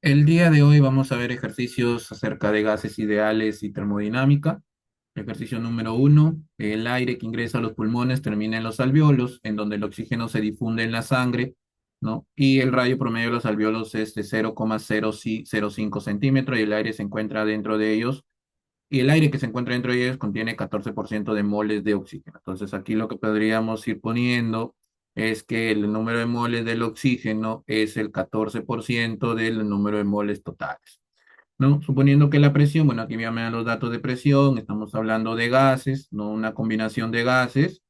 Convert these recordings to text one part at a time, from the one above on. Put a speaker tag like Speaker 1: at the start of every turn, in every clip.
Speaker 1: El día de hoy vamos a ver ejercicios acerca de gases ideales y termodinámica. Ejercicio número uno, el aire que ingresa a los pulmones termina en los alvéolos, en donde el oxígeno se difunde en la sangre, ¿no? Y el radio promedio de los alvéolos es de 0,005 centímetros y el aire se encuentra dentro de ellos. Y el aire que se encuentra dentro de ellos contiene 14% de moles de oxígeno. Entonces aquí lo que podríamos ir poniendo es que el número de moles del oxígeno es el 14% del número de moles totales, ¿no? Suponiendo que la presión, bueno, aquí ya me dan los datos de presión, estamos hablando de gases, no una combinación de gases.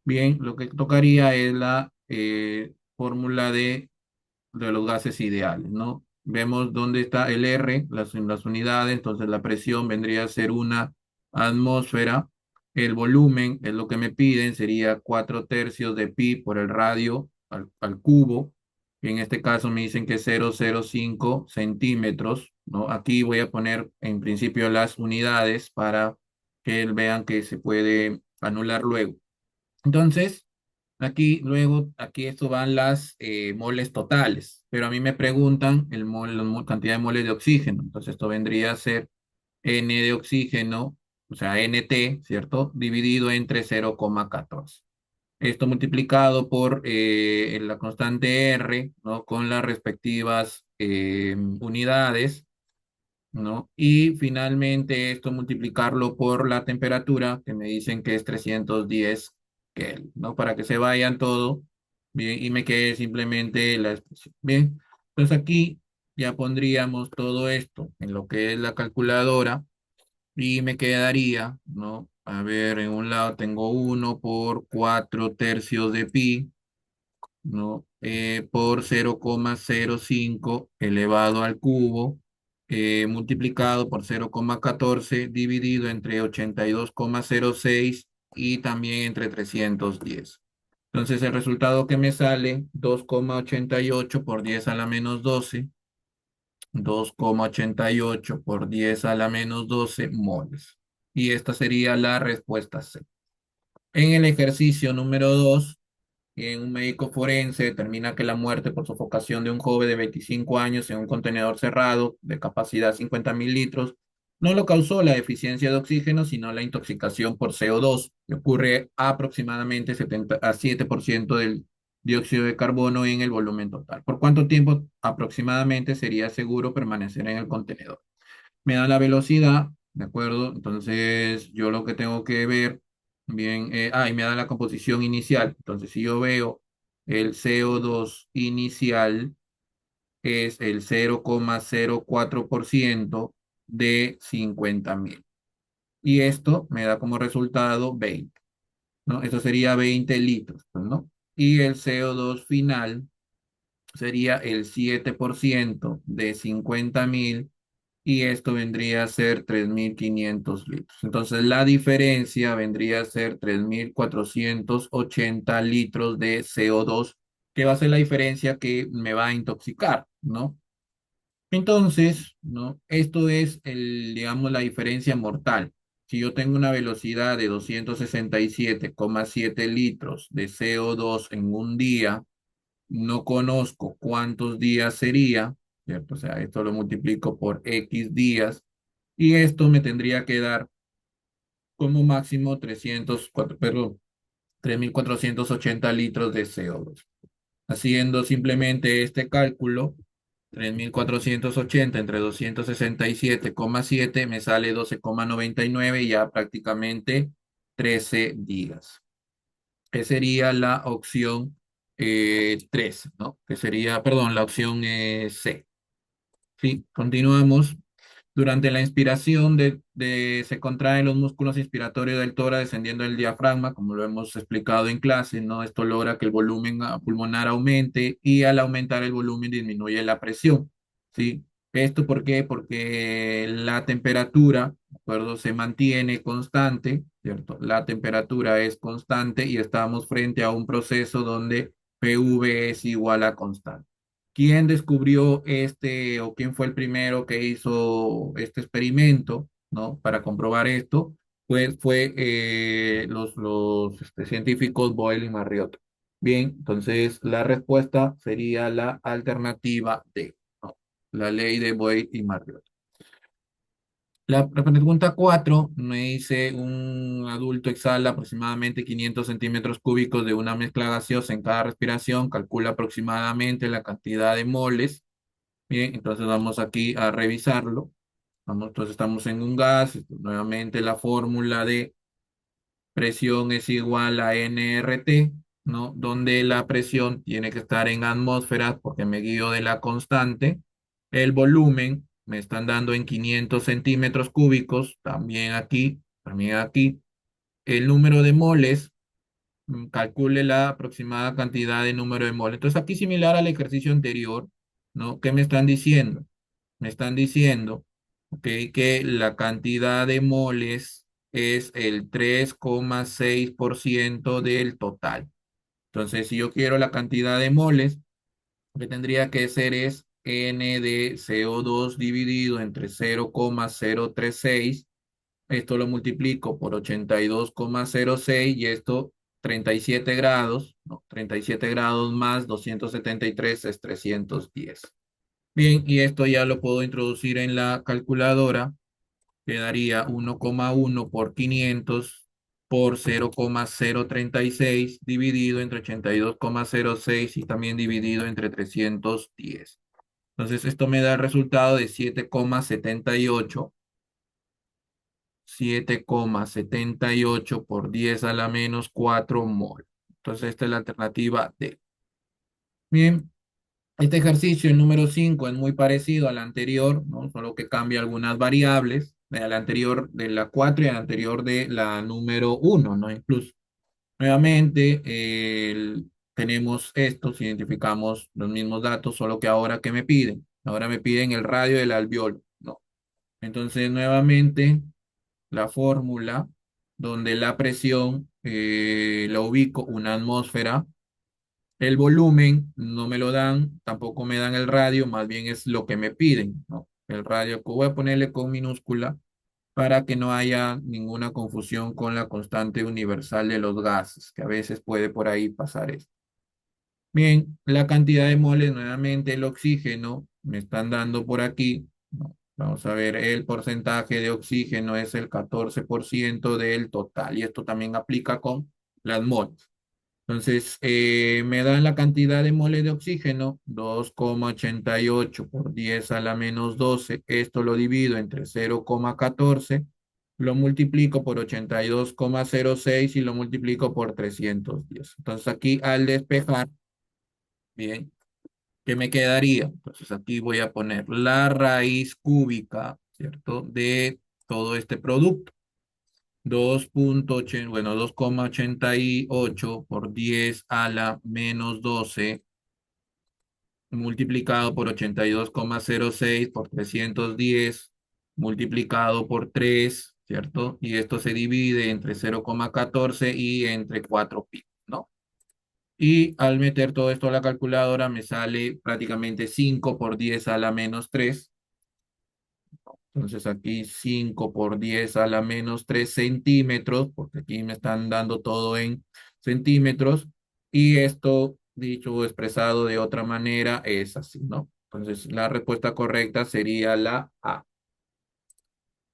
Speaker 1: Bien, lo que tocaría es la fórmula de los gases ideales, ¿no? Vemos dónde está el R, las unidades, entonces la presión vendría a ser una atmósfera, el volumen es lo que me piden, sería 4 tercios de pi por el radio al cubo, y en este caso me dicen que es 0,05 centímetros, ¿no? Aquí voy a poner en principio las unidades para que vean que se puede anular luego. Entonces, aquí, luego, aquí esto van las moles totales, pero a mí me preguntan la cantidad de moles de oxígeno. Entonces, esto vendría a ser N de oxígeno, o sea, NT, ¿cierto? Dividido entre 0,14. Esto multiplicado por la constante R, ¿no? Con las respectivas unidades, ¿no? Y finalmente esto multiplicarlo por la temperatura, que me dicen que es 310 Kelvin, ¿no? Para que se vayan todo, bien, y me quede simplemente la expresión. Bien, entonces aquí ya pondríamos todo esto en lo que es la calculadora y me quedaría, ¿no? A ver, en un lado tengo 1 por 4 tercios de pi, ¿no? Por 0,05 elevado al cubo, multiplicado por 0,14 dividido entre 82,06 y también entre 310. Entonces el resultado que me sale, 2,88 por 10 a la menos 12, 2,88 por 10 a la menos 12 moles. Y esta sería la respuesta C. En el ejercicio número 2, un médico forense determina que la muerte por sofocación de un joven de 25 años en un contenedor cerrado de capacidad 50.000 litros no lo causó la deficiencia de oxígeno, sino la intoxicación por CO2, que ocurre aproximadamente 70 a 7% del dióxido de carbono en el volumen total. ¿Por cuánto tiempo aproximadamente sería seguro permanecer en el contenedor? Me da la velocidad, ¿de acuerdo? Entonces, yo lo que tengo que ver, bien, y me da la composición inicial. Entonces, si yo veo el CO2 inicial es el 0,04% de 50.000. Y esto me da como resultado 20, ¿no? Esto sería 20 litros, pues, ¿no? Y el CO2 final sería el 7% de 50.000 y esto vendría a ser 3.500 litros. Entonces, la diferencia vendría a ser 3.480 litros de CO2, que va a ser la diferencia que me va a intoxicar, ¿no? Entonces, ¿no? Esto es digamos, la diferencia mortal. Si yo tengo una velocidad de 267,7 litros de CO2 en un día, no conozco cuántos días sería, ¿cierto? O sea, esto lo multiplico por X días y esto me tendría que dar como máximo 3.480 litros de CO2. Haciendo simplemente este cálculo, 3.480 entre 267,7 me sale 12,99 y ya prácticamente 13 días. Que sería la opción 3, ¿no? Que sería, perdón, la opción C. Sí, continuamos. Durante la inspiración se contraen los músculos inspiratorios del tórax descendiendo del diafragma, como lo hemos explicado en clase, ¿no? Esto logra que el volumen pulmonar aumente y al aumentar el volumen disminuye la presión, ¿sí? ¿Esto por qué? Porque la temperatura, ¿de acuerdo? Se mantiene constante, ¿cierto? La temperatura es constante y estamos frente a un proceso donde PV es igual a constante. ¿Quién descubrió o quién fue el primero que hizo este experimento, ¿no? Para comprobar esto, pues fue los científicos Boyle y Marriott. Bien, entonces la respuesta sería la alternativa D, ¿no? la ley de Boyd y Marriott. La pregunta 4 me dice un adulto exhala aproximadamente 500 centímetros cúbicos de una mezcla gaseosa en cada respiración, calcula aproximadamente la cantidad de moles. Bien, entonces vamos aquí a revisarlo. Vamos, entonces estamos en un gas, nuevamente la fórmula de presión es igual a nRT, ¿no? Donde la presión tiene que estar en atmósferas porque me guío de la constante. El volumen me están dando en 500 centímetros cúbicos, también aquí, también aquí. El número de moles, calcule la aproximada cantidad de número de moles. Entonces aquí similar al ejercicio anterior, ¿no? ¿Qué me están diciendo? Me están diciendo, ok, que la cantidad de moles es el 3,6% del total. Entonces, si yo quiero la cantidad de moles, lo que tendría que ser es N de CO2 dividido entre 0,036. Esto lo multiplico por 82,06 y esto 37 grados, no, 37 grados más 273 es 310. Bien, y esto ya lo puedo introducir en la calculadora. Quedaría 1,1 por 500 por 0,036 dividido entre 82,06 y también dividido entre 310. Entonces, esto me da el resultado de 7,78. 7,78 por 10 a la menos 4 mol. Entonces, esta es la alternativa D. Bien, este ejercicio, el número 5 es muy parecido al anterior, ¿no? Solo que cambia algunas variables, de la anterior de la 4 y al anterior de la número uno, ¿no? Incluso, nuevamente, tenemos estos, identificamos los mismos datos, solo que ahora, ¿qué me piden? Ahora me piden el radio del alveolo, ¿no? Entonces, nuevamente, la fórmula donde la presión la ubico una atmósfera. El volumen no me lo dan, tampoco me dan el radio, más bien es lo que me piden, ¿no? El radio que voy a ponerle con minúscula para que no haya ninguna confusión con la constante universal de los gases, que a veces puede por ahí pasar esto. Bien, la cantidad de moles, nuevamente el oxígeno, me están dando por aquí, ¿no? Vamos a ver, el porcentaje de oxígeno es el 14% del total, y esto también aplica con las moles. Entonces, me dan la cantidad de moles de oxígeno, 2,88 por 10 a la menos 12. Esto lo divido entre 0,14, lo multiplico por 82,06 y lo multiplico por 310. Entonces, aquí al despejar, bien, ¿qué me quedaría? Entonces, aquí voy a poner la raíz cúbica, ¿cierto? De todo este producto. 2,80, bueno, 2,88 por 10 a la menos 12 multiplicado por 82,06 por 310 multiplicado por 3, ¿cierto? Y esto se divide entre 0,14 y entre 4 pi, ¿no? Y al meter todo esto a la calculadora me sale prácticamente 5 por 10 a la menos 3. Entonces aquí 5 por 10 a la menos 3 centímetros, porque aquí me están dando todo en centímetros, y esto, dicho o expresado de otra manera, es así, ¿no? Entonces la respuesta correcta sería la A.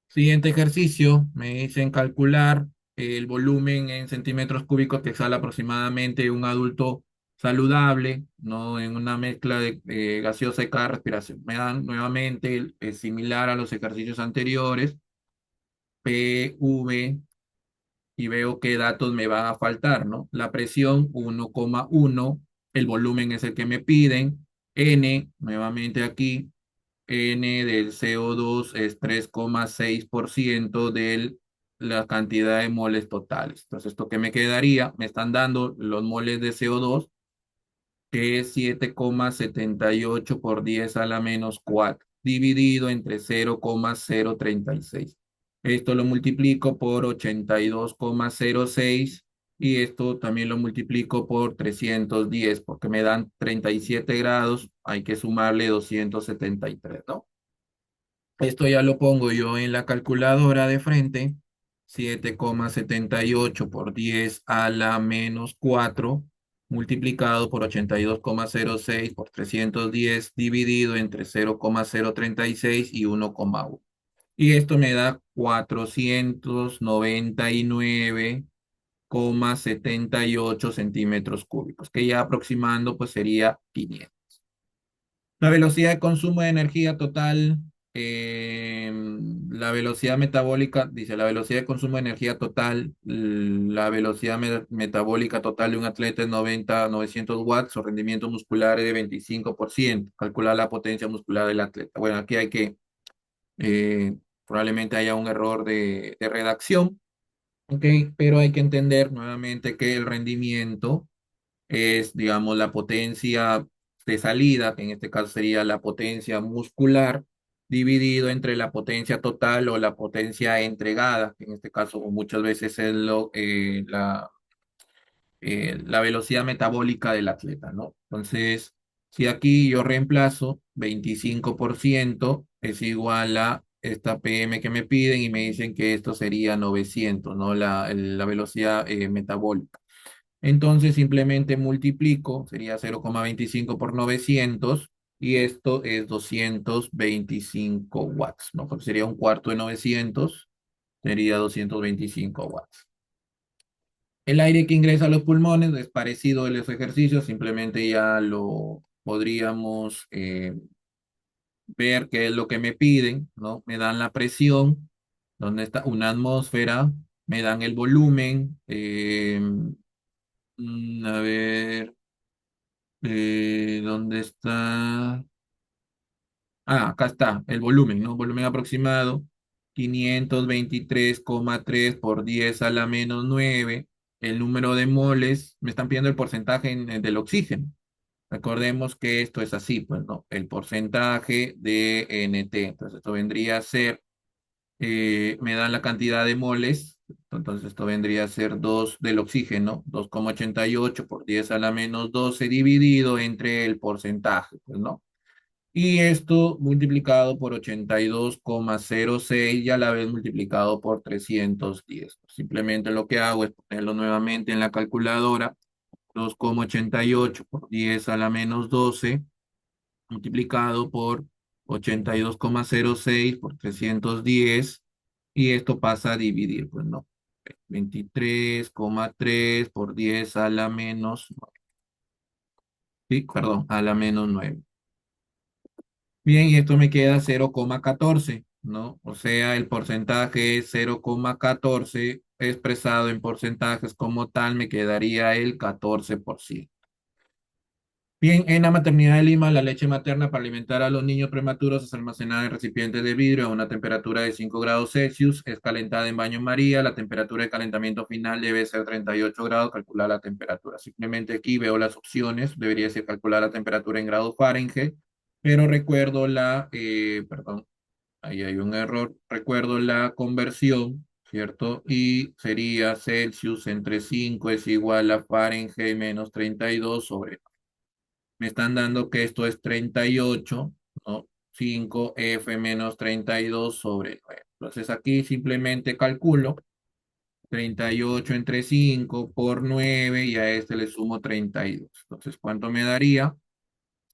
Speaker 1: Siguiente ejercicio, me dicen calcular el volumen en centímetros cúbicos que exhala aproximadamente un adulto saludable, ¿no? En una mezcla de gaseosa de cada respiración. Me dan nuevamente similar a los ejercicios anteriores, PV, y veo qué datos me van a faltar, ¿no? La presión 1,1, el volumen es el que me piden, N, nuevamente aquí, N del CO2 es 3,6% de la cantidad de moles totales. Entonces, ¿esto qué me quedaría? Me están dando los moles de CO2, que es 7,78 por 10 a la menos 4 dividido entre 0,036. Esto lo multiplico por 82,06 y esto también lo multiplico por 310 porque me dan 37 grados, hay que sumarle 273, ¿no? Esto ya lo pongo yo en la calculadora de frente, 7,78 por 10 a la menos 4 multiplicado por 82,06 por 310 dividido entre 0,036 y 1,1. Y esto me da 499,78 centímetros cúbicos, que ya aproximando pues sería 500. La velocidad de consumo de energía total, eh, la velocidad metabólica, dice la velocidad de consumo de energía total, la velocidad metabólica total de un atleta es 900 watts, su rendimiento muscular es de 25%. Calcular la potencia muscular del atleta. Bueno, aquí hay que, eh, probablemente haya un error de redacción, ¿ok? Pero hay que entender nuevamente que el rendimiento es, digamos, la potencia de salida, que en este caso sería la potencia muscular, dividido entre la potencia total o la potencia entregada, que en este caso muchas veces es la velocidad metabólica del atleta, ¿no? Entonces, si aquí yo reemplazo 25% es igual a esta PM que me piden y me dicen que esto sería 900, ¿no? La velocidad metabólica. Entonces simplemente multiplico, sería 0,25 por 900 y esto es 225 watts, ¿no? Porque sería un cuarto de 900, sería 225 watts. El aire que ingresa a los pulmones es parecido a los ejercicios, simplemente ya lo podríamos ver qué es lo que me piden, ¿no? Me dan la presión, donde está una atmósfera, me dan el volumen, a ver. ¿Dónde está? Ah, acá está, el volumen, ¿no? Volumen aproximado, 523,3 por 10 a la menos 9. El número de moles, me están pidiendo el porcentaje del oxígeno. Recordemos que esto es así, pues, ¿no? El porcentaje de NT. Entonces, esto vendría a ser, me dan la cantidad de moles, entonces esto vendría a ser 2 del oxígeno, 2,88 por 10 a la menos 12 dividido entre el porcentaje, pues, ¿no? Y esto multiplicado por 82,06 y a la vez multiplicado por 310. Simplemente lo que hago es ponerlo nuevamente en la calculadora, 2,88 por 10 a la menos 12 multiplicado por 82,06 por 310 y esto pasa a dividir, pues no, 23,3 por 10 a la menos, sí, perdón, a la menos 9. Bien, y esto me queda 0,14, ¿no? O sea, el porcentaje es 0,14 expresado en porcentajes como tal, me quedaría el 14%. Bien, en la maternidad de Lima, la leche materna para alimentar a los niños prematuros es almacenada en recipientes de vidrio a una temperatura de 5 grados Celsius, es calentada en baño María, la temperatura de calentamiento final debe ser 38 grados, calcular la temperatura. Simplemente aquí veo las opciones, debería ser calcular la temperatura en grados Fahrenheit, pero recuerdo perdón, ahí hay un error, recuerdo la conversión, ¿cierto? Y sería Celsius entre 5 es igual a Fahrenheit menos 32 sobre me están dando que esto es 38, ¿no? 5F menos 32 sobre 9. Entonces aquí simplemente calculo 38 entre 5 por 9 y a este le sumo 32. Entonces, ¿cuánto me daría?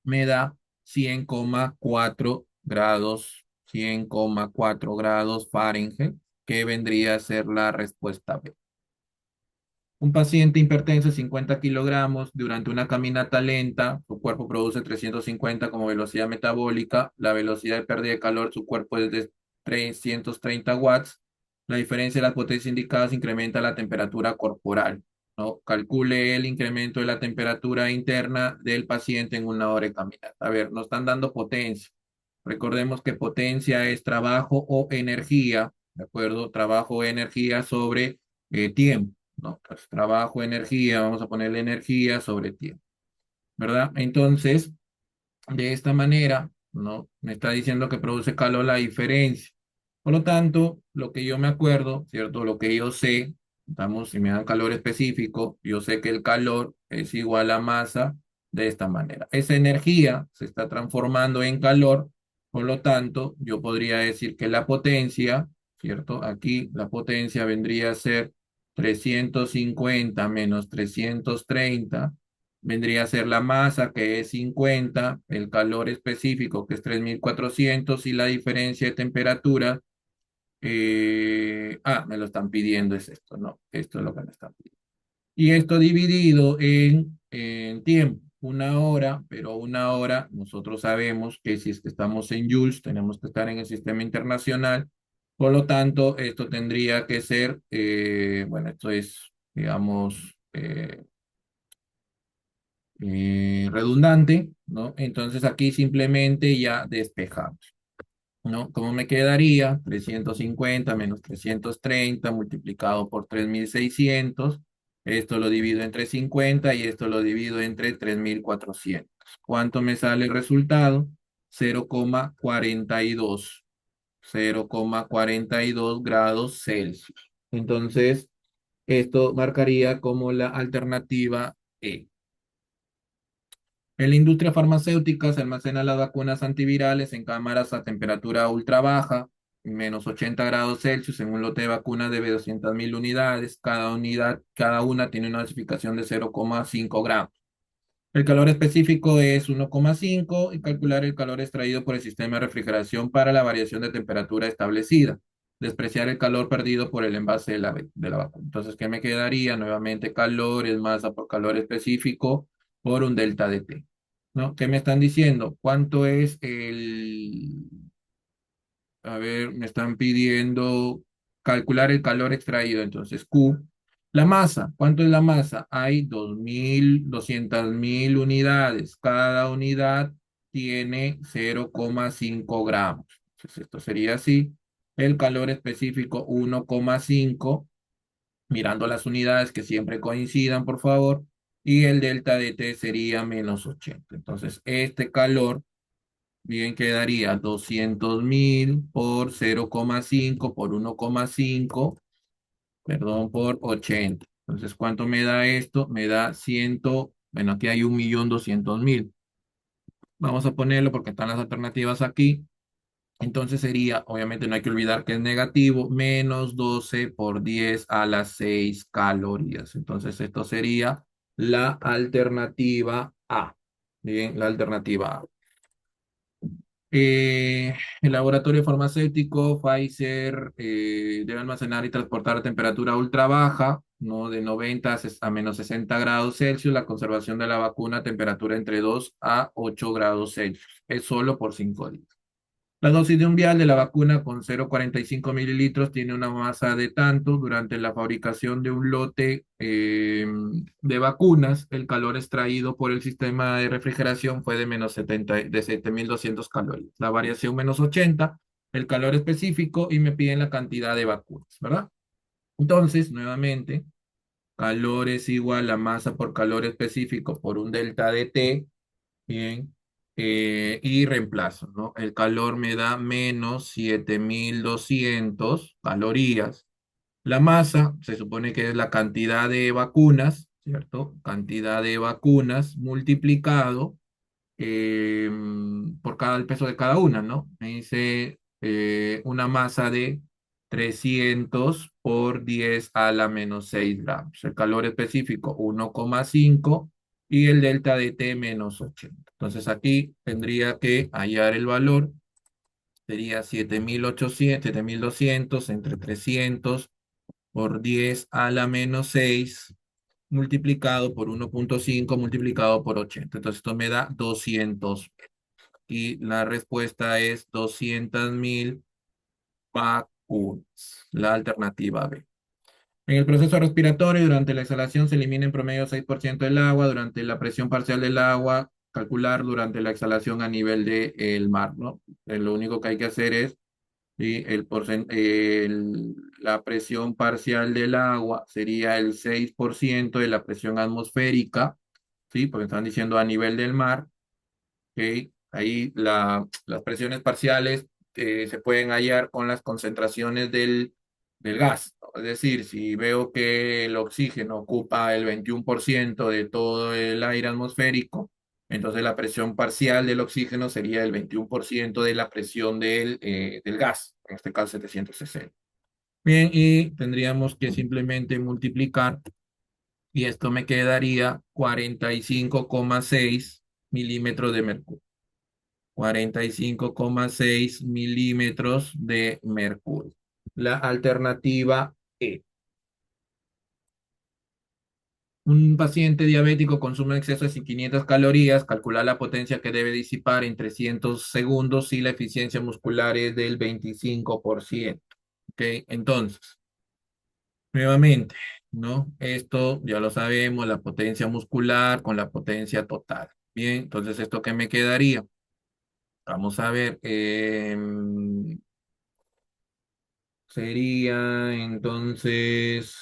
Speaker 1: Me da 100,4 grados, 100,4 grados Fahrenheit, que vendría a ser la respuesta B. Un paciente hipertenso de 50 kilogramos durante una caminata lenta, su cuerpo produce 350 como velocidad metabólica, la velocidad de pérdida de calor, su cuerpo es de 330 watts. La diferencia de las potencias indicadas incrementa la temperatura corporal, ¿no? Calcule el incremento de la temperatura interna del paciente en una hora de caminata. A ver, nos están dando potencia. Recordemos que potencia es trabajo o energía, ¿de acuerdo? Trabajo o energía sobre tiempo. No, pues trabajo, energía, vamos a ponerle energía sobre tiempo, ¿verdad? Entonces, de esta manera, ¿no? Me está diciendo que produce calor la diferencia. Por lo tanto, lo que yo me acuerdo, ¿cierto? Lo que yo sé, estamos, si me dan calor específico, yo sé que el calor es igual a masa de esta manera. Esa energía se está transformando en calor, por lo tanto, yo podría decir que la potencia, ¿cierto? Aquí la potencia vendría a ser 350 menos 330 vendría a ser la masa, que es 50, el calor específico, que es 3400, y la diferencia de temperatura, me lo están pidiendo, es esto, no, esto es lo que me están pidiendo. Y esto dividido en tiempo, una hora, pero una hora, nosotros sabemos que si es que estamos en joules, tenemos que estar en el sistema internacional. Por lo tanto, esto tendría que ser, bueno, esto es, digamos, redundante, ¿no? Entonces aquí simplemente ya despejamos, ¿no? ¿Cómo me quedaría? 350 menos 330 multiplicado por 3600. Esto lo divido entre 50 y esto lo divido entre 3400. ¿Cuánto me sale el resultado? 0,42. 0,42 grados Celsius. Entonces, esto marcaría como la alternativa E. En la industria farmacéutica se almacenan las vacunas antivirales en cámaras a temperatura ultra baja, menos 80 grados Celsius, en un lote de vacunas de 200.000 unidades. Cada una tiene una dosificación de 0,5 gramos. El calor específico es 1,5 y calcular el calor extraído por el sistema de refrigeración para la variación de temperatura establecida. Despreciar el calor perdido por el envase de la vacuna. Entonces, ¿qué me quedaría? Nuevamente, calor es masa por calor específico por un delta de T. ¿No? ¿Qué me están diciendo? ¿Cuánto es el... A ver, me están pidiendo calcular el calor extraído. Entonces, Q. La masa. ¿Cuánto es la masa? Hay 200.000 unidades. Cada unidad tiene 0,5 gramos. Entonces, esto sería así. El calor específico 1,5. Mirando las unidades que siempre coincidan, por favor. Y el delta de T sería menos 80. Entonces, este calor bien quedaría 200.000 por 0,5 por 1,5, perdón, por 80. Entonces, ¿cuánto me da esto? Me da 100, bueno, aquí hay 1.200.000. Vamos a ponerlo porque están las alternativas aquí. Entonces sería, obviamente no hay que olvidar que es negativo, menos 12 por 10 a las 6 calorías. Entonces esto sería la alternativa A. Bien, la alternativa A. El laboratorio farmacéutico Pfizer debe almacenar y transportar a temperatura ultra baja, ¿no? De 90 a menos 60 grados Celsius, la conservación de la vacuna a temperatura entre 2 a 8 grados Celsius. Es solo por 5 días. La dosis de un vial de la vacuna con 0,45 mililitros tiene una masa de tanto. Durante la fabricación de un lote de vacunas, el calor extraído por el sistema de refrigeración fue de menos 70, de 7.200 calorías. La variación menos 80, el calor específico y me piden la cantidad de vacunas, ¿verdad? Entonces, nuevamente, calor es igual a masa por calor específico por un delta de T. Bien. Y reemplazo, ¿no? El calor me da menos 7.200 calorías. La masa se supone que es la cantidad de vacunas, ¿cierto? Cantidad de vacunas multiplicado por el peso de cada una, ¿no? Me dice una masa de 300 por 10 a la menos 6 gramos. El calor específico 1,5 y el delta de T menos 80. Entonces aquí tendría que hallar el valor, sería 7.800, 7.200 entre 300 por 10 a la menos 6 multiplicado por 1,5 multiplicado por 80. Entonces esto me da 200 y la respuesta es 200.000 vacunas, la alternativa B. En el proceso respiratorio, durante la exhalación se elimina en promedio 6% del agua, durante la presión parcial del agua, calcular durante la exhalación a nivel del mar, ¿no? Lo único que hay que hacer es y la presión parcial del agua sería el 6% de la presión atmosférica, ¿sí? Porque están diciendo a nivel del mar. ¿Ok? Ahí las presiones parciales se pueden hallar con las concentraciones del gas, ¿no? Es decir, si veo que el oxígeno ocupa el 21% de todo el aire atmosférico, entonces la presión parcial del oxígeno sería el 21% de la presión del gas, en este caso 760. Bien, y tendríamos que simplemente multiplicar y esto me quedaría 45,6 milímetros de mercurio. 45,6 milímetros de mercurio. La alternativa E. Un paciente diabético consume en exceso de 500 calorías, calcula la potencia que debe disipar en 300 segundos si la eficiencia muscular es del 25%. ¿Ok? Entonces, nuevamente, ¿no? Esto ya lo sabemos, la potencia muscular con la potencia total. Bien, entonces, ¿esto qué me quedaría? Vamos a ver. Sería entonces,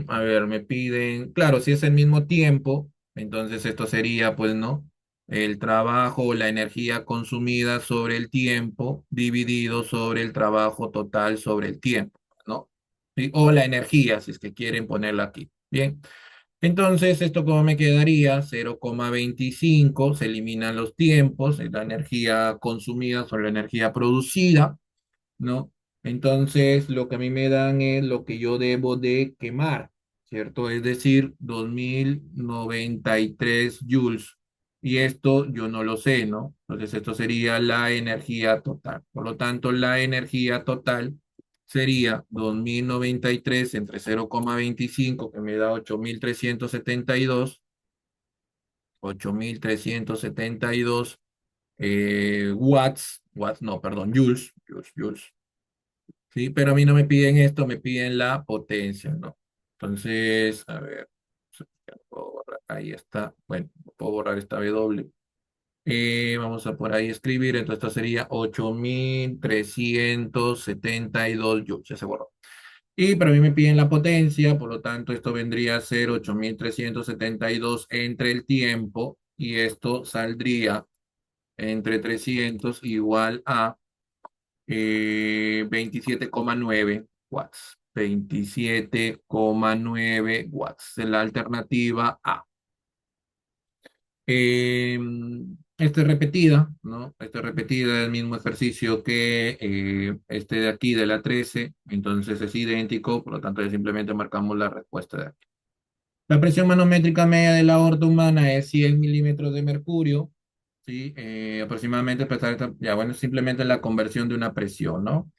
Speaker 1: a ver, me piden, claro, si es el mismo tiempo, entonces esto sería, pues, ¿no? El trabajo o la energía consumida sobre el tiempo dividido sobre el trabajo total sobre el tiempo, ¿no? ¿Sí? O la energía, si es que quieren ponerla aquí. Bien, entonces, ¿esto cómo me quedaría? 0,25, se eliminan los tiempos, la energía consumida sobre la energía producida. ¿No? Entonces, lo que a mí me dan es lo que yo debo de quemar, ¿cierto? Es decir, 2093 joules. Y esto yo no lo sé, ¿no? Entonces, esto sería la energía total. Por lo tanto, la energía total sería 2093 entre 0,25, que me da 8.372, 8.372 watts, no, perdón, joules. Sí, pero a mí no me piden esto, me piden la potencia, ¿no? Entonces, a ver, ya lo puedo borrar, ahí está. Bueno, puedo borrar esta W. Vamos a por ahí escribir, entonces esto sería 8.372 joules, ya se borró. Y para mí me piden la potencia, por lo tanto esto vendría a ser 8.372 entre el tiempo y esto saldría entre 300 igual a 27,9 watts. 27,9 watts. Es la alternativa A. Eh, Esta es repetida, ¿no? Esta es repetida, el mismo ejercicio que este de aquí, de la 13. Entonces es idéntico, por lo tanto ya simplemente marcamos la respuesta de aquí. La presión manométrica media de la aorta humana es 100 milímetros de mercurio, ¿sí? Aproximadamente, ya bueno, simplemente la conversión de una presión, ¿no?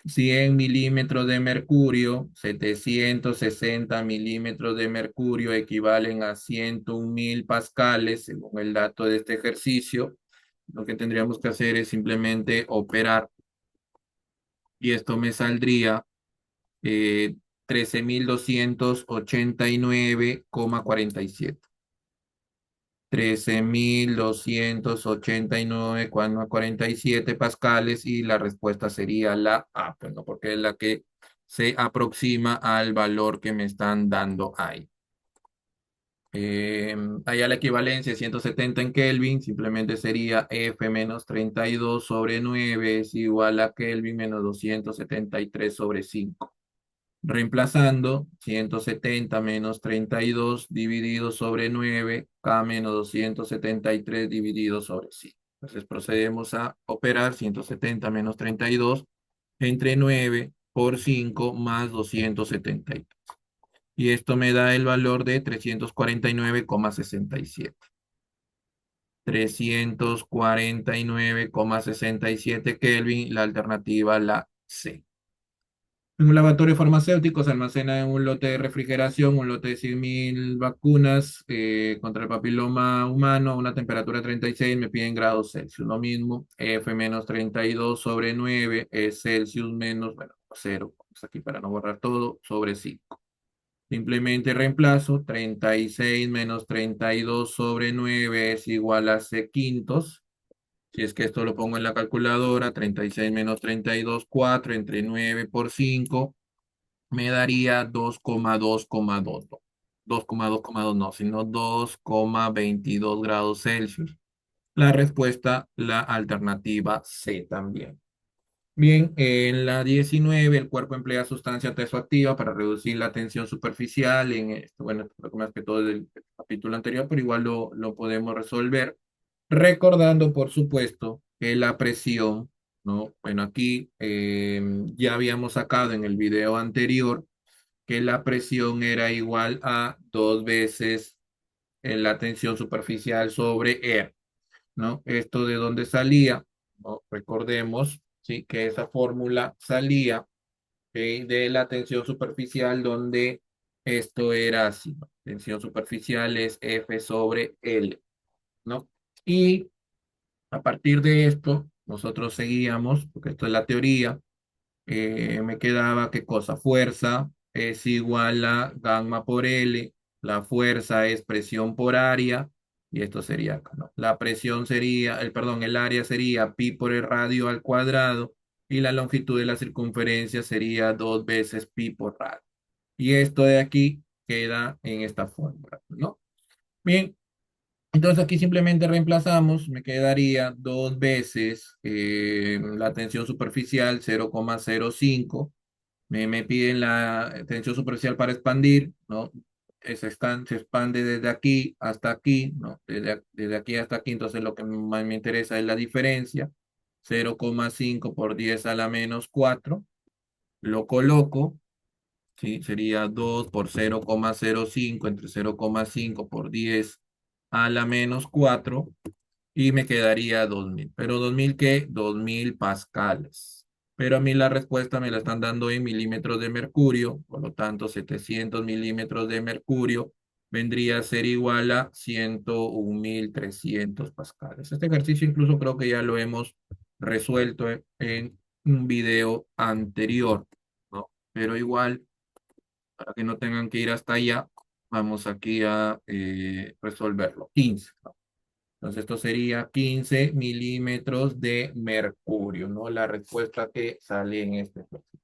Speaker 1: 100 milímetros de mercurio, 760 milímetros de mercurio equivalen a 101.000 pascales, según el dato de este ejercicio. Lo que tendríamos que hacer es simplemente operar y esto me saldría 13.289,47. 13.289,47 pascales y la respuesta sería la A, pues, ¿no? Porque es la que se aproxima al valor que me están dando ahí. Allá la equivalencia es 170 en Kelvin, simplemente sería F menos 32 sobre 9 es igual a Kelvin menos 273 sobre 5. Reemplazando 170 menos 32 dividido sobre 9, K menos 273 dividido sobre 5. Entonces procedemos a operar 170 menos 32 entre 9 por 5 más 273. Y esto me da el valor de 349,67. 349,67 Kelvin, la alternativa la C. En un laboratorio farmacéutico se almacena en un lote de refrigeración, un lote de 100.000 vacunas contra el papiloma humano a una temperatura de 36, me piden grados Celsius. Lo mismo, F menos 32 sobre 9 es Celsius menos, bueno, 0, vamos aquí para no borrar todo, sobre 5. Simplemente reemplazo, 36 menos 32 sobre 9 es igual a C quintos. Si es que esto lo pongo en la calculadora, 36 menos 32, 4 entre 9 por 5 me daría 2,2,2, 2,2,2 no, sino 2,22 grados Celsius. La respuesta, la alternativa C también. Bien, en la 19 el cuerpo emplea sustancia tesoactiva para reducir la tensión superficial. En esto, bueno, esto más que todo del capítulo anterior, pero igual lo podemos resolver. Recordando, por supuesto, que la presión, ¿no? Bueno, aquí ya habíamos sacado en el video anterior que la presión era igual a 2 veces la tensión superficial sobre R, ¿no? ¿Esto de dónde salía? ¿No? Recordemos, ¿sí? Que esa fórmula salía, ¿ok? De la tensión superficial donde esto era así, ¿no? Tensión superficial es F sobre L, ¿no? Y a partir de esto, nosotros seguíamos, porque esto es la teoría, me quedaba qué cosa, fuerza es igual a gamma por L, la fuerza es presión por área, y esto sería acá, ¿no? La presión sería, perdón, el área sería pi por el radio al cuadrado, y la longitud de la circunferencia sería 2 veces pi por radio. Y esto de aquí queda en esta fórmula, ¿no? Bien, entonces aquí simplemente reemplazamos, me quedaría 2 veces la tensión superficial 0,05. Me piden la tensión superficial para expandir, ¿no? Se expande desde aquí hasta aquí, ¿no? Desde aquí hasta aquí, entonces lo que más me interesa es la diferencia, 0,5 por 10 a la menos 4, lo coloco, ¿sí? Sería 2 por 0,05 entre 0,5 por 10 a la menos 4 y me quedaría 2000. ¿Pero 2000 qué? 2000 pascales. Pero a mí la respuesta me la están dando en milímetros de mercurio, por lo tanto 700 milímetros de mercurio vendría a ser igual a 101.300 pascales. Este ejercicio incluso creo que ya lo hemos resuelto en un video anterior, ¿no? Pero igual, para que no tengan que ir hasta allá, vamos aquí a resolverlo. 15. Entonces esto sería 15 milímetros de mercurio, ¿no? La respuesta que sale en este ejercicio.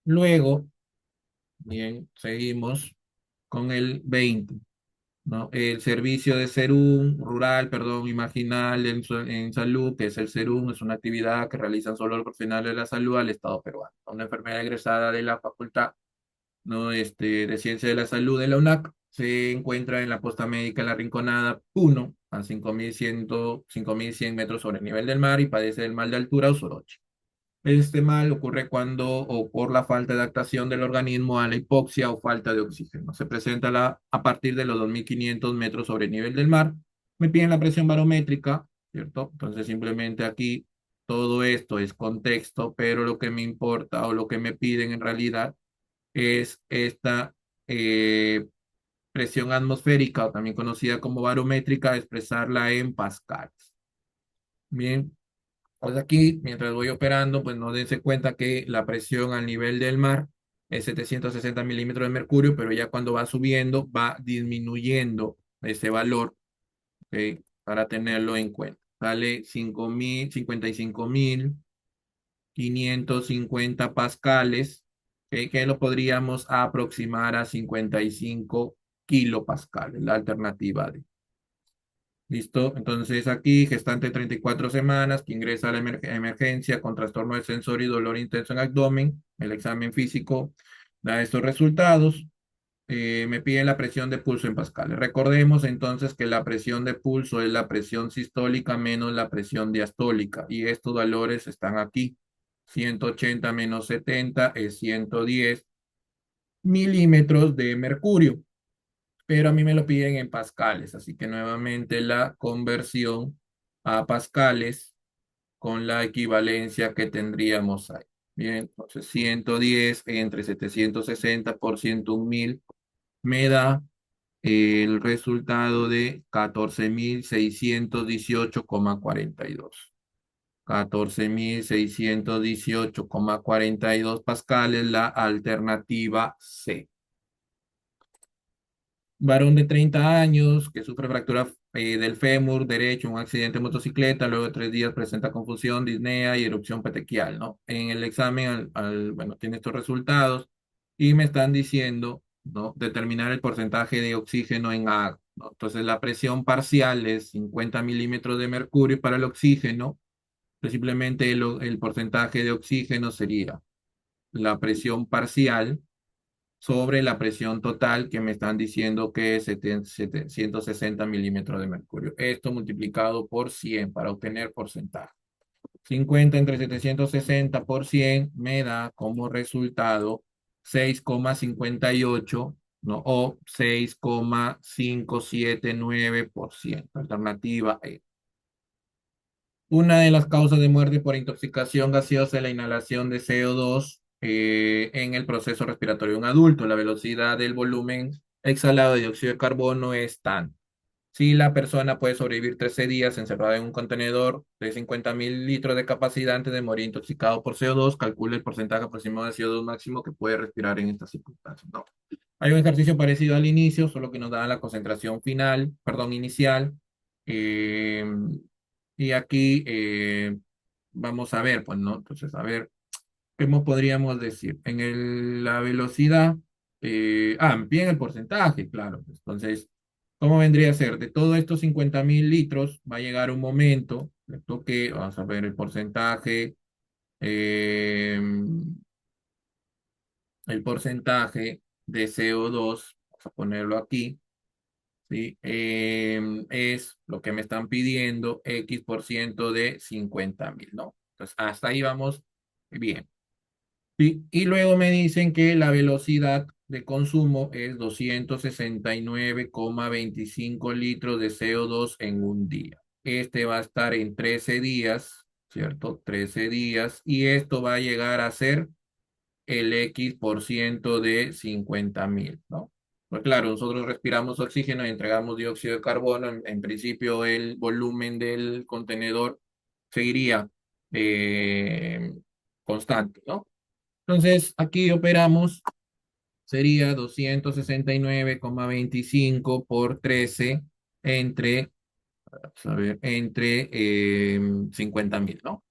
Speaker 1: Luego, bien, seguimos con el 20, ¿no? El servicio de Serum rural, perdón, imaginal en salud, que es el Serum, es una actividad que realizan solo los profesionales de la salud al Estado peruano. Una enfermedad egresada de la Facultad, ¿no? De Ciencia de la Salud de la UNAC, se encuentra en la costa médica en La Rinconada 1, a 5.100 metros sobre el nivel del mar y padece del mal de altura o soroche. Este mal ocurre cuando o por la falta de adaptación del organismo a la hipoxia o falta de oxígeno. Se presenta a partir de los 2.500 metros sobre el nivel del mar. Me piden la presión barométrica, ¿cierto? Entonces simplemente aquí todo esto es contexto, pero lo que me importa o lo que me piden en realidad es esta eh, presión atmosférica, o también conocida como barométrica, expresarla en pascales. Bien, pues aquí, mientras voy operando, pues no dense cuenta que la presión al nivel del mar es 760 milímetros de mercurio, pero ya cuando va subiendo, va disminuyendo ese valor, ¿ok? Para tenerlo en cuenta. Sale 55.550 pascales, que lo podríamos aproximar a 55 kilopascales, la alternativa D. ¿Listo? Entonces aquí, gestante 34 semanas, que ingresa a la emergencia con trastorno de sensor y dolor intenso en abdomen. El examen físico da estos resultados. Me piden la presión de pulso en pascales. Recordemos entonces que la presión de pulso es la presión sistólica menos la presión diastólica y estos valores están aquí. 180 menos 70 es 110 milímetros de mercurio, pero a mí me lo piden en pascales, así que nuevamente la conversión a pascales con la equivalencia que tendríamos ahí. Bien, entonces 110 entre 760 por 101.000 me da el resultado de 14.618,42. 14.618,42 pascales, la alternativa C. Varón de 30 años que sufre fractura del fémur derecho, un accidente de motocicleta, luego de 3 días presenta confusión, disnea y erupción petequial, ¿no? En el examen, bueno, tiene estos resultados y me están diciendo, ¿no? Determinar el porcentaje de oxígeno en agua, ¿no? Entonces la presión parcial es 50 milímetros de mercurio para el oxígeno, pues simplemente el porcentaje de oxígeno sería la presión parcial sobre la presión total que me están diciendo que es 160 milímetros de mercurio. Esto multiplicado por 100 para obtener porcentaje. 50 entre 760 por 100 me da como resultado 6,58, ¿no? O 6,579%. Alternativa E. Una de las causas de muerte por intoxicación gaseosa es la inhalación de CO2 en el proceso respiratorio de un adulto. La velocidad del volumen exhalado de dióxido de carbono es tan. Si la persona puede sobrevivir 13 días encerrada en un contenedor de 50.000 litros de capacidad antes de morir intoxicado por CO2, calcule el porcentaje aproximado de CO2 máximo que puede respirar en estas circunstancias. No. Hay un ejercicio parecido al inicio, solo que nos da la concentración final, perdón, inicial. Eh, y aquí vamos a ver, pues, ¿no? Entonces, a ver, ¿cómo podríamos decir? La velocidad, bien el porcentaje, claro. Entonces, ¿cómo vendría a ser? De todos estos 50.000 litros, va a llegar un momento, le toque, vamos a ver eh, el porcentaje de CO2, vamos a ponerlo aquí, ¿sí? Es lo que me están pidiendo, X% de 50.000, ¿no? Entonces, hasta ahí vamos bien. Sí, y luego me dicen que la velocidad de consumo es 269,25 litros de CO2 en un día. Este va a estar en 13 días, ¿cierto? 13 días. Y esto va a llegar a ser el X% de 50.000, ¿no? Pues claro, nosotros respiramos oxígeno y entregamos dióxido de carbono. En principio, el volumen del contenedor seguiría eh, constante, ¿no? Entonces, aquí operamos, sería 269,25 por 13 entre, vamos a ver, entre 50.000, ¿no?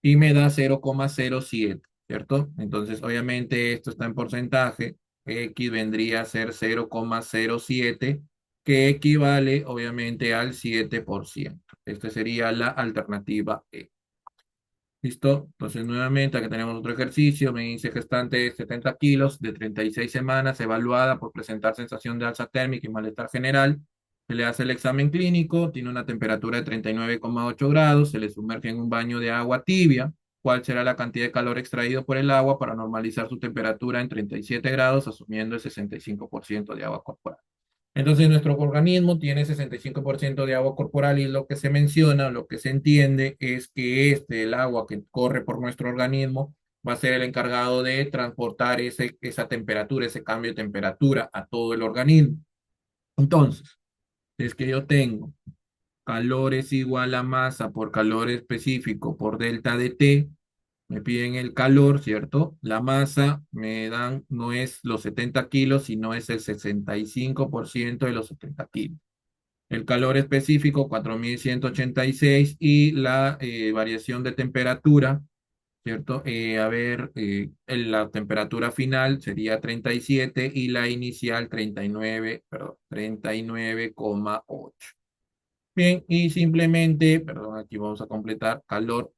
Speaker 1: Y me da 0,07, ¿cierto? Entonces, obviamente, esto está en porcentaje. X vendría a ser 0,07, que equivale, obviamente, al 7%. Esta sería la alternativa E. ¿Listo? Entonces, nuevamente, aquí tenemos otro ejercicio. Me dice gestante de 70 kilos, de 36 semanas, evaluada por presentar sensación de alza térmica y malestar general. Se le hace el examen clínico, tiene una temperatura de 39,8 grados, se le sumerge en un baño de agua tibia. ¿Cuál será la cantidad de calor extraído por el agua para normalizar su temperatura en 37 grados, asumiendo el 65% de agua corporal? Entonces, nuestro organismo tiene 65% de agua corporal y lo que se menciona, lo que se entiende es que el agua que corre por nuestro organismo, va a ser el encargado de transportar esa temperatura, ese cambio de temperatura a todo el organismo. Entonces, es que yo tengo calor es igual a masa por calor específico por delta de T, me piden el calor, ¿cierto? La masa me dan, no es los 70 kilos, sino es el 65% de los 70 kilos. El calor específico, 4.186 y la variación de temperatura, ¿cierto? A ver, la temperatura final sería 37 y la inicial 39, perdón, 39,8. Bien, y simplemente, perdón, aquí vamos a completar, calor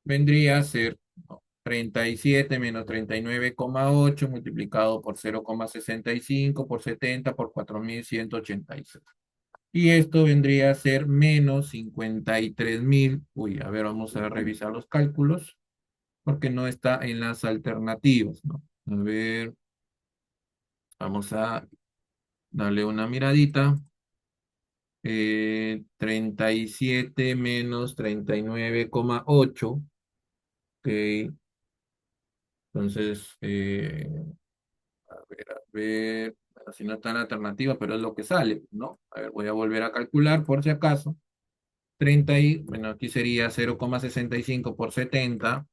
Speaker 1: vendría a ser, ¿no?, 37 menos 39,8 multiplicado por 0,65 por 70 por 4.186. Y esto vendría a ser menos 53.000. Uy, a ver, vamos a revisar los cálculos porque no está en las alternativas, ¿no? A ver, vamos a darle una miradita. 37 menos 39,8. Ok, entonces, a ver, bueno, si no está en la alternativa, pero es lo que sale, ¿no? A ver, voy a volver a calcular por si acaso. Bueno, aquí sería 0,65 por 70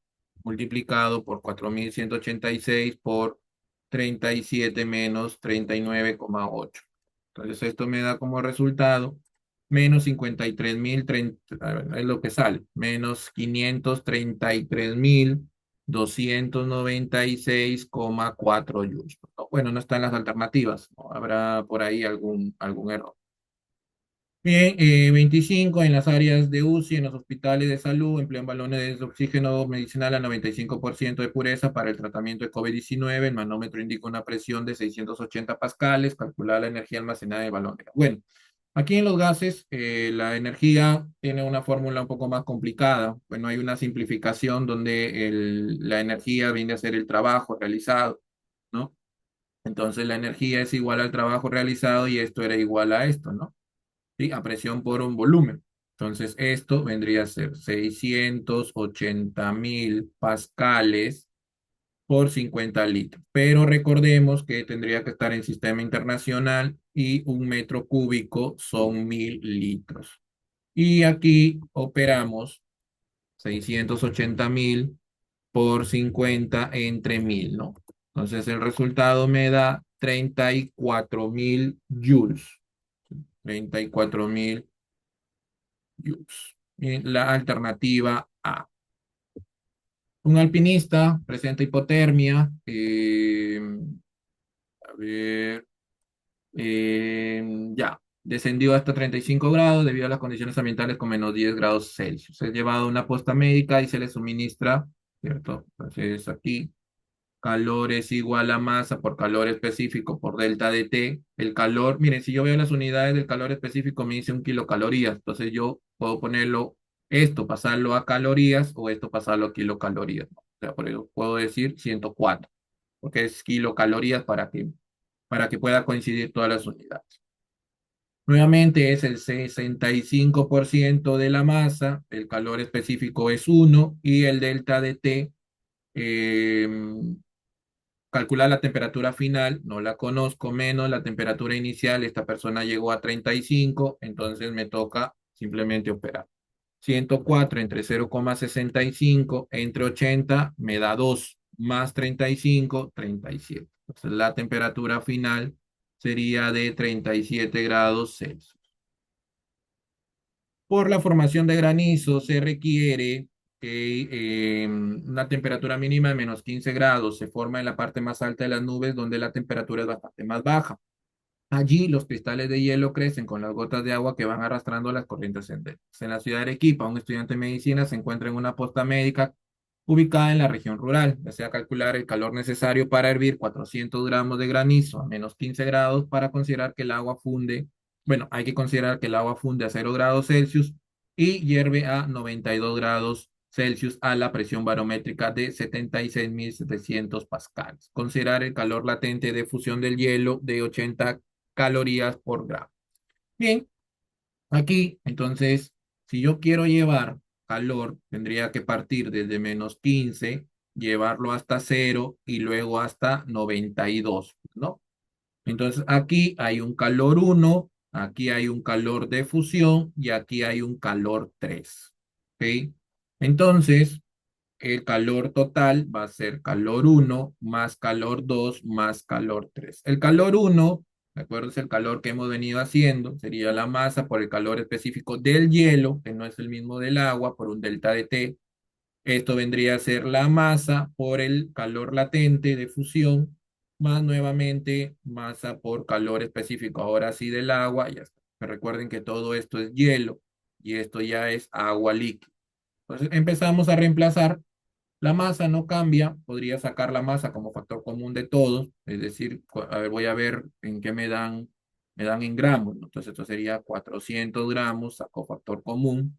Speaker 1: multiplicado por 4.186 por 37 menos 39,8. Entonces esto me da como resultado menos 53.030, es lo que sale, menos 533.296,4 joules. Bueno, no están las alternativas, ¿no? Habrá por ahí algún error. Bien, 25 en las áreas de UCI, en los hospitales de salud, emplean balones de oxígeno medicinal a 95% de pureza para el tratamiento de COVID-19. El manómetro indica una presión de 680 pascales, calculada la energía almacenada en el balón. Bueno, aquí en los gases, la energía tiene una fórmula un poco más complicada. Bueno, hay una simplificación donde la energía viene a ser el trabajo realizado. ¿no? Entonces la energía es igual al trabajo realizado y esto era igual a esto, ¿no? ¿Sí? A presión por un volumen. Entonces esto vendría a ser 680.000 pascales por 50 litros. Pero recordemos que tendría que estar en sistema internacional y un metro cúbico son 1.000 litros. Y aquí operamos 680.000 por 50 entre 1.000, ¿no? Entonces el resultado me da 34.000 joules. 34.000 joules. Y la alternativa A. Un alpinista presenta hipotermia. A ver, ya. Descendió hasta 35 grados debido a las condiciones ambientales con -10 grados Celsius. Es llevado a una posta médica y se le suministra, ¿cierto? Entonces aquí calor es igual a masa por calor específico por delta de T. El calor, miren, si yo veo las unidades del calor específico, me dice 1 kilocalorías. Entonces yo puedo ponerlo, esto pasarlo a calorías o esto pasarlo a kilocalorías, ¿no? O sea, por eso puedo decir 104, porque es kilocalorías para que pueda coincidir todas las unidades. Nuevamente es el 65% de la masa, el calor específico es 1 y el delta de T. eh, Calcular la temperatura final, no la conozco, menos la temperatura inicial, esta persona llegó a 35, entonces me toca simplemente operar. 104 entre 0,65 entre 80 me da 2, más 35, 37. Entonces la temperatura final sería de 37 grados Celsius. Por la formación de granizo se requiere que una temperatura mínima de -15 grados se forma en la parte más alta de las nubes donde la temperatura es bastante más baja. Allí los cristales de hielo crecen con las gotas de agua que van arrastrando las corrientes endémicas. En la ciudad de Arequipa, un estudiante de medicina se encuentra en una posta médica ubicada en la región rural. Desea calcular el calor necesario para hervir 400 gramos de granizo a -15 grados para considerar que el agua funde. Bueno, hay que considerar que el agua funde a 0 grados Celsius y hierve a 92 grados Celsius a la presión barométrica de 76.700 pascales. Considerar el calor latente de fusión del hielo de 80 calorías por gramo. Bien, aquí, entonces, si yo quiero llevar calor, tendría que partir desde -15, llevarlo hasta 0 y luego hasta 92, ¿no? Entonces, aquí hay un calor 1, aquí hay un calor de fusión y aquí hay un calor 3. ¿Ok? Entonces, el calor total va a ser calor 1 más calor 2 más calor 3. El calor 1, ¿de acuerdo? Es el calor que hemos venido haciendo, sería la masa por el calor específico del hielo, que no es el mismo del agua, por un delta de T. Esto vendría a ser la masa por el calor latente de fusión, más nuevamente masa por calor específico, ahora sí del agua, ya está. Pero recuerden que todo esto es hielo y esto ya es agua líquida. Entonces empezamos a reemplazar la masa no cambia, podría sacar la masa como factor común de todos, es decir, a ver, voy a ver en qué me dan en gramos, ¿no? Entonces esto sería 400 gramos, saco factor común.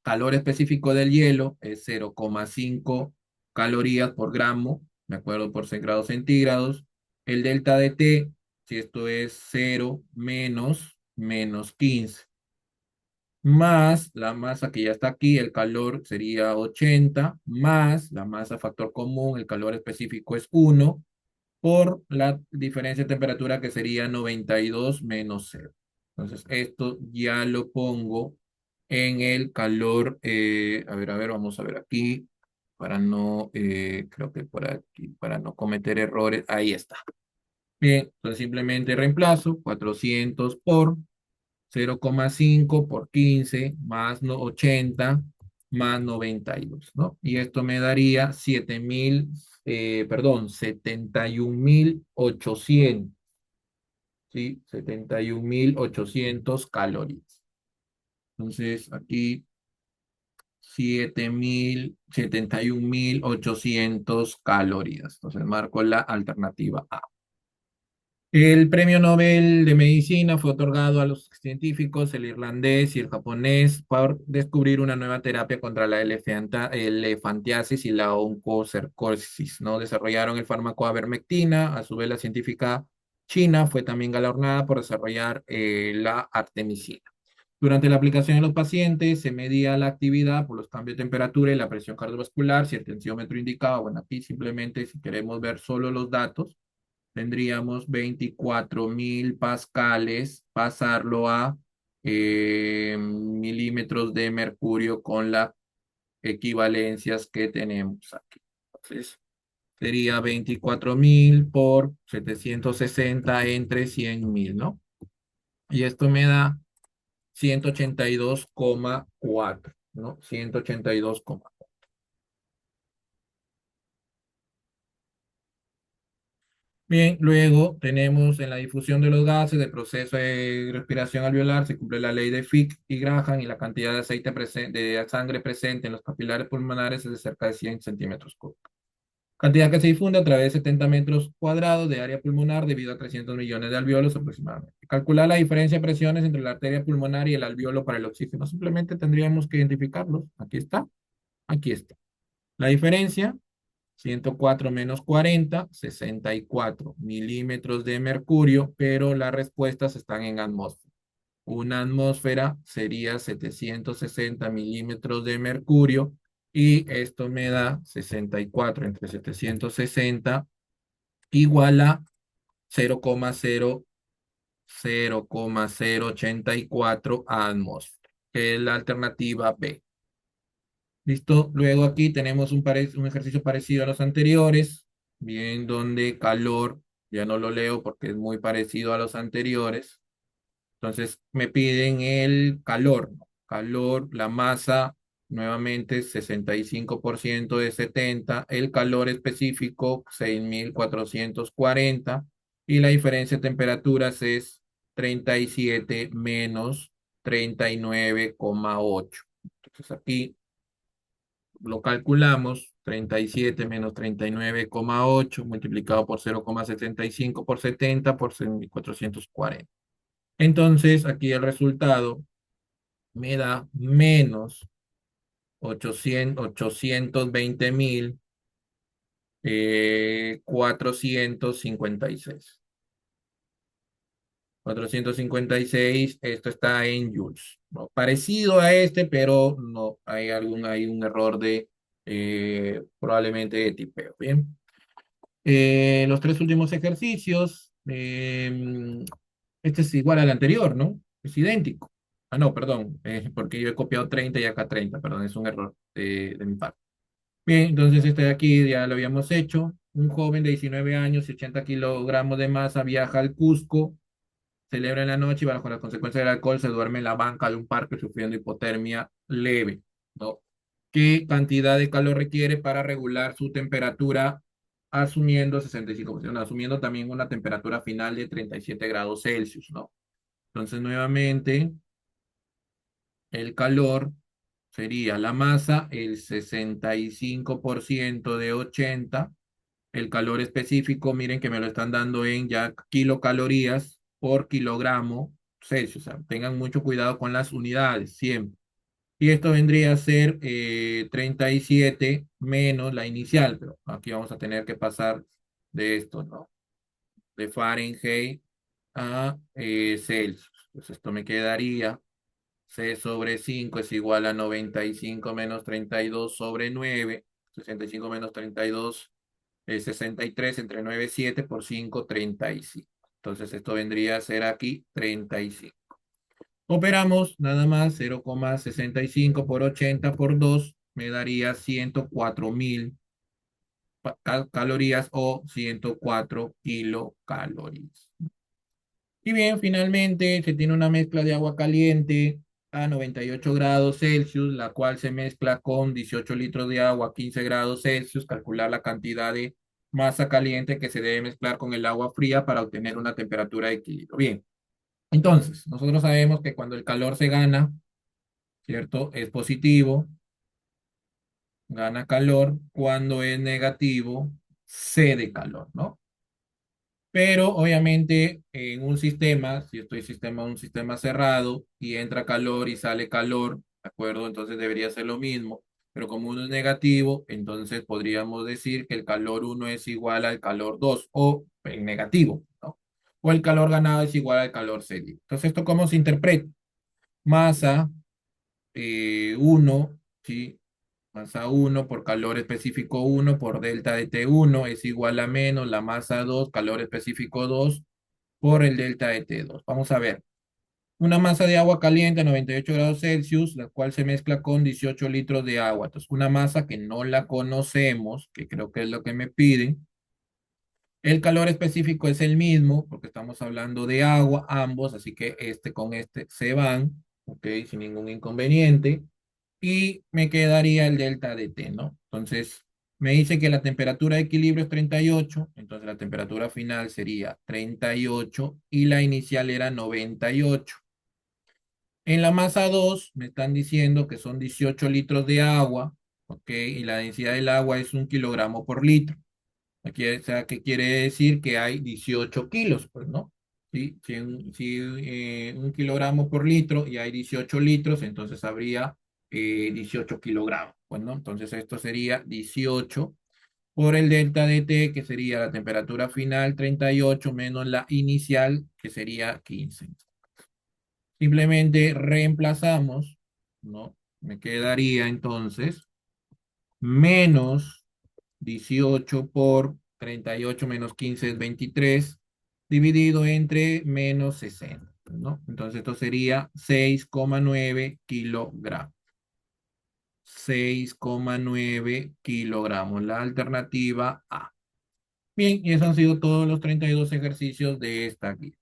Speaker 1: Calor específico del hielo es 0,5 calorías por gramo, de acuerdo por 6 grados centígrados. El delta de T, si esto es 0 menos -15 más la masa que ya está aquí, el calor sería 80, más la masa factor común, el calor específico es 1, por la diferencia de temperatura que sería 92 menos 0. Entonces, esto ya lo pongo en el calor, a ver, vamos a ver aquí, para no, creo que por aquí, para no cometer errores, ahí está. Bien, entonces simplemente reemplazo 400 por 0,5 por 15 más 80 más 92, ¿no? Y esto me daría 71.800, ¿sí? 71.800 calorías. Entonces, aquí 71.800 calorías. Entonces, marco la alternativa A. El premio Nobel de Medicina fue otorgado a los científicos, el irlandés y el japonés, por descubrir una nueva terapia contra la elefantiasis y la oncocercosis, ¿no? Desarrollaron el fármaco avermectina. A su vez, la científica china fue también galardonada por desarrollar la artemisina. Durante la aplicación en los pacientes se medía la actividad por los cambios de temperatura y la presión cardiovascular. Si el tensiómetro indicaba, bueno, aquí simplemente si queremos ver solo los datos, tendríamos 24.000 pascales, pasarlo a milímetros de mercurio con las equivalencias que tenemos aquí. Entonces, sería 24.000 por 760 entre 100.000, ¿no? Y esto me da 182,4, ¿no? 182,4. Bien, luego tenemos en la difusión de los gases, del proceso de respiración alveolar, se cumple la ley de Fick y Graham y la cantidad de aceite de sangre presente en los capilares pulmonares es de cerca de 100 centímetros cúbicos. Cantidad que se difunde a través de 70 metros cuadrados de área pulmonar debido a 300 millones de alveolos aproximadamente. Calcular la diferencia de presiones entre la arteria pulmonar y el alveolo para el oxígeno. Simplemente tendríamos que identificarlos. Aquí está, aquí está. La diferencia 104 menos 40, 64 milímetros de mercurio, pero las respuestas están en atmósfera. Una atmósfera sería 760 milímetros de mercurio y esto me da 64 entre 760 igual a 0,084 atmósfera, que es la alternativa B. ¿Listo? Luego aquí tenemos un ejercicio parecido a los anteriores, bien, donde calor, ya no lo leo porque es muy parecido a los anteriores. Entonces me piden el calor, ¿no? Calor, la masa, nuevamente 65% de 70, el calor específico 6.440 y la diferencia de temperaturas es 37 menos 39,8. Entonces aquí lo calculamos, 37 menos 39,8 multiplicado por 0,75 por 70 por 6.440. Entonces, aquí el resultado me da menos 820.000 456. 456, esto está en joules, ¿no? Parecido a este, pero no, hay un error de probablemente de tipeo. Bien. Los tres últimos ejercicios, este es igual al anterior, ¿no? Es idéntico. Ah, no, perdón, porque yo he copiado 30 y acá 30, perdón, es un error de mi parte. Bien, entonces este de aquí ya lo habíamos hecho. Un joven de 19 años y 80 kilogramos de masa viaja al Cusco, celebra en la noche y bajo las consecuencias del alcohol se duerme en la banca de un parque sufriendo hipotermia leve, ¿no? ¿Qué cantidad de calor requiere para regular su temperatura asumiendo 65%, asumiendo también una temperatura final de 37 grados Celsius, ¿no? Entonces, nuevamente, el calor sería la masa, el 65% de 80. El calor específico, miren que me lo están dando en ya kilocalorías por kilogramo Celsius. O sea, tengan mucho cuidado con las unidades, siempre. Y esto vendría a ser 37 menos la inicial, pero aquí vamos a tener que pasar de esto, ¿no? De Fahrenheit a Celsius. Pues esto me quedaría C sobre 5 es igual a 95 menos 32 sobre 9. 65 menos 32 es 63 entre 9 7 por 5 35. Entonces esto vendría a ser aquí 35. Operamos nada más 0,65 por 80 por 2 me daría 104.000 calorías o 104 kilocalorías. Y bien, finalmente se tiene una mezcla de agua caliente a 98 grados Celsius, la cual se mezcla con 18 litros de agua a 15 grados Celsius, calcular la cantidad de masa caliente que se debe mezclar con el agua fría para obtener una temperatura de equilibrio. Bien, entonces, nosotros sabemos que cuando el calor se gana, ¿cierto? Es positivo, gana calor, cuando es negativo, cede calor, ¿no? Pero obviamente en un sistema, si estoy un sistema cerrado y entra calor y sale calor, ¿de acuerdo? Entonces debería ser lo mismo. Pero como uno es negativo, entonces podríamos decir que el calor uno es igual al calor 2 o en negativo, ¿no? O el calor ganado es igual al calor cedido. Entonces, ¿esto cómo se interpreta? Masa 1, ¿sí? Masa uno por calor específico uno por delta de T1 es igual a menos la masa 2 calor específico 2 por el delta de T2. Vamos a ver. Una masa de agua caliente a 98 grados Celsius, la cual se mezcla con 18 litros de agua. Entonces, una masa que no la conocemos, que creo que es lo que me piden. El calor específico es el mismo, porque estamos hablando de agua, ambos, así que este con este se van, ¿ok? Sin ningún inconveniente. Y me quedaría el delta de T, ¿no? Entonces, me dice que la temperatura de equilibrio es 38, entonces la temperatura final sería 38 y la inicial era 98. En la masa 2 me están diciendo que son 18 litros de agua, ¿ok? Y la densidad del agua es 1 kilogramo por litro. Aquí, o sea, ¿qué quiere decir? Que hay 18 kilos, pues, ¿no? ¿Sí? Si 1 kilogramo por litro y hay 18 litros, entonces habría 18 kilogramos, pues, ¿no? Entonces esto sería 18 por el delta de T, que sería la temperatura final 38 menos la inicial, que sería 15. Simplemente reemplazamos, ¿no? Me quedaría entonces menos 18 por 38 menos 15 es 23, dividido entre menos 60, ¿no? Entonces esto sería 6,9 kilogramos. 6,9 kilogramos, la alternativa A. Bien, y esos han sido todos los 32 ejercicios de esta guía.